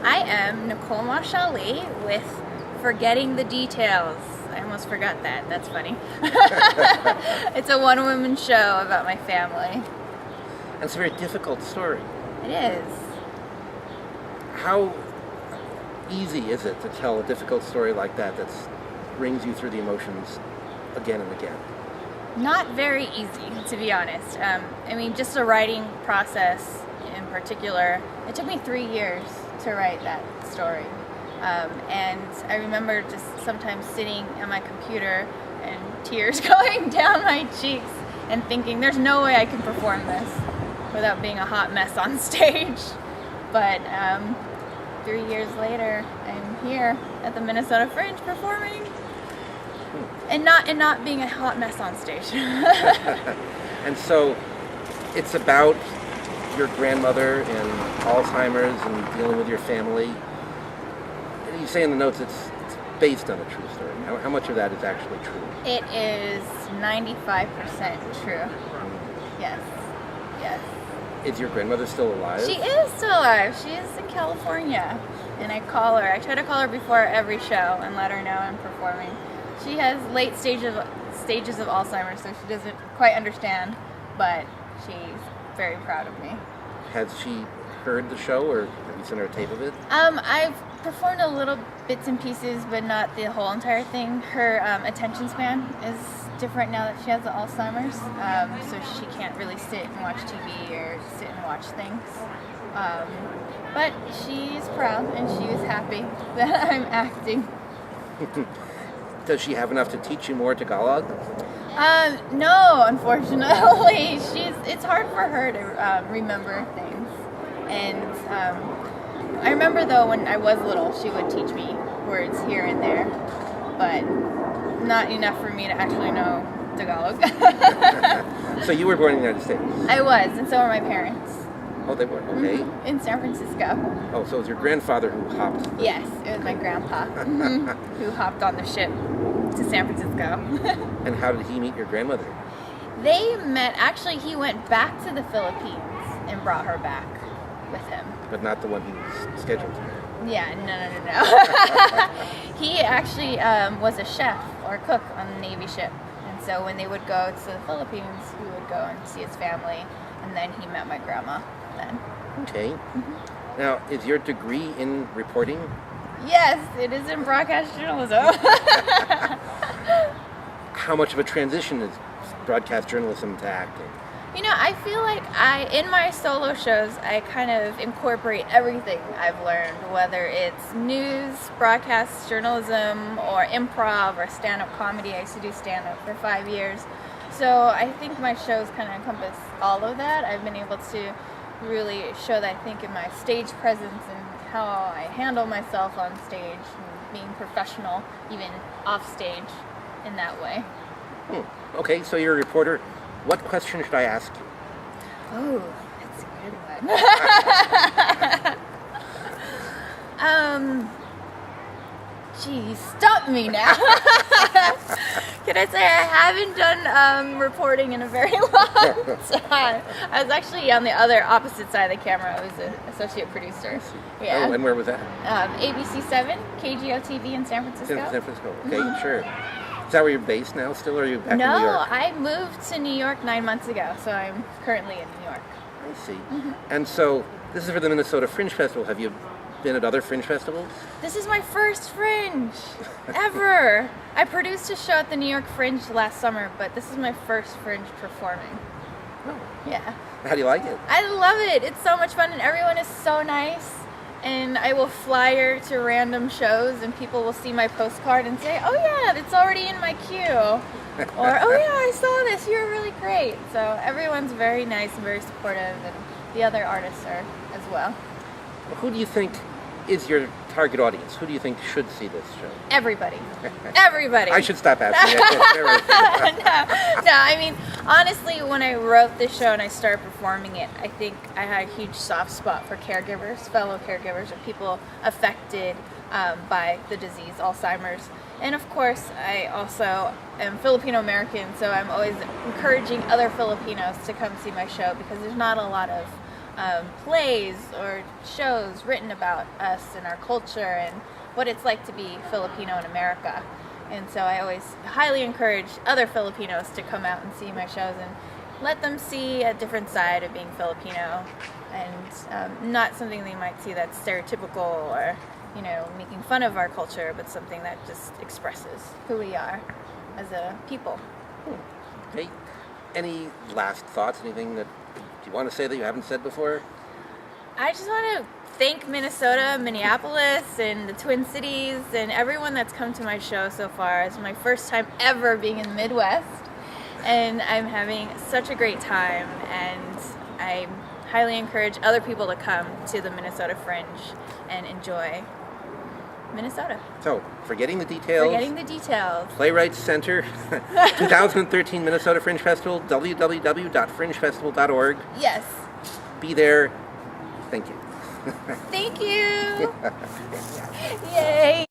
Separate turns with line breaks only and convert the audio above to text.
I am Nicole Maxali with Forgetting the Details. I almost forgot that. That's funny. It's a one-woman show about my family.
It's a very difficult story.
It is.
How easy is it to tell a difficult story like that that brings you through the emotions again and again?
Not very easy, to be honest. Just the writing process in particular, it took me 3 years to write that story. And I remember just sometimes sitting at my computer and tears going down my cheeks and thinking, there's no way I can perform this without being a hot mess on stage. But 3 years later, I'm here at the Minnesota Fringe performing and not being a hot mess on stage.
And so it's about your grandmother and Alzheimer's and dealing with your family. You say in the notes it's based on a true story. How much of that is actually true?
It is 95% true. Yes.
Is your grandmother still alive?
She is still alive. She is in California. And I call her. I try to call her before every show and let her know I'm performing. She has late stages of Alzheimer's, so she doesn't quite understand, but she's very proud of me.
Has she heard the show, or have you sent her a tape of it?
I've performed a little bits and pieces, but not the whole entire thing. Her attention span is different now that she has the Alzheimer's, so she can't really sit and watch TV or sit and watch things. But she's proud and she was happy that I'm acting.
Does she have enough to teach you more Tagalog?
No, unfortunately. It's hard for her to remember things. And I remember, though, when I was little, she would teach me words here and there, but not enough for me to actually know Tagalog.
So you were born in the United States?
I was, and so were my parents.
Oh, they were? Okay.
Mm-hmm. In San Francisco.
Oh, so it was your grandfather who hopped?
Yes, it was my grandpa who hopped on the ship to San Francisco.
And how did he meet your grandmother?
They met, actually, he went back to the Philippines and brought her back with him.
But not the one he was scheduled to marry?
Yeah, no. He actually was a chef or a cook on the Navy ship. And so when they would go to the Philippines, he would go and see his family. And then he met my grandma then.
Okay. Mm-hmm. Now, is your degree in reporting?
Yes, it is in broadcast journalism.
How much of a transition is broadcast journalism to acting?
I feel like in my solo shows, I kind of incorporate everything I've learned, whether it's news, broadcast journalism, or improv, or stand-up comedy. I used to do stand-up for 5 years. So I think my shows kind of encompass all of that. I've been able to really show that, I think, in my stage presence and how I handle myself on stage and being professional, even off stage, in that way.
Okay, so you're a reporter. What question should I ask you?
Oh, that's a good one. Geez, stop me now. Can I say I haven't done reporting in a very long time? I was actually on the opposite side of the camera. I was an associate producer. Yeah.
Oh, and where was that?
ABC 7, KGO TV in San Francisco.
San Francisco. Okay, sure. Is that where you're based now still, or are you back in New York?
No, I moved to New York 9 months ago, so I'm currently in New York.
I see. Mm-hmm. And so this is for the Minnesota Fringe Festival. Have you been at other Fringe festivals?
This is my first Fringe ever. I produced a show at the New York Fringe last summer, but this is my first Fringe performing.
Oh.
Yeah.
How do you like it?
I love it. It's so much fun, and everyone is so nice. And I will flyer to random shows, and people will see my postcard and say, "Oh yeah, it's already in my queue," or "Oh yeah, I saw this. You're really great." So everyone's very nice and very supportive, and the other artists are as well.
Who do you think is your target audience? Who do you think should see this show?
Everybody. Everybody.
I should stop asking.
No, I mean, honestly, when I wrote this show and I started performing it, I think I had a huge soft spot for caregivers, fellow caregivers, or people affected by the disease, Alzheimer's. And of course, I also am Filipino-American, so I'm always encouraging other Filipinos to come see my show because there's not a lot of plays or shows written about us and our culture and what it's like to be Filipino in America. And so I always highly encourage other Filipinos to come out and see my shows and let them see a different side of being Filipino, and not something they might see that's stereotypical or, making fun of our culture, but something that just expresses who we are as a people.
Okay. Any last thoughts? Anything that you want to say that you haven't said before?
I just want to thank Minnesota, Minneapolis, and the Twin Cities, and everyone that's come to my show so far. It's my first time ever being in the Midwest, and I'm having such a great time, and I highly encourage other people to come to the Minnesota Fringe and enjoy Minnesota.
So, Forgetting the Details. Playwrights Center, 2013 Minnesota Fringe Festival, www.fringefestival.org.
Yes.
Be there. Thank you.
Thank you.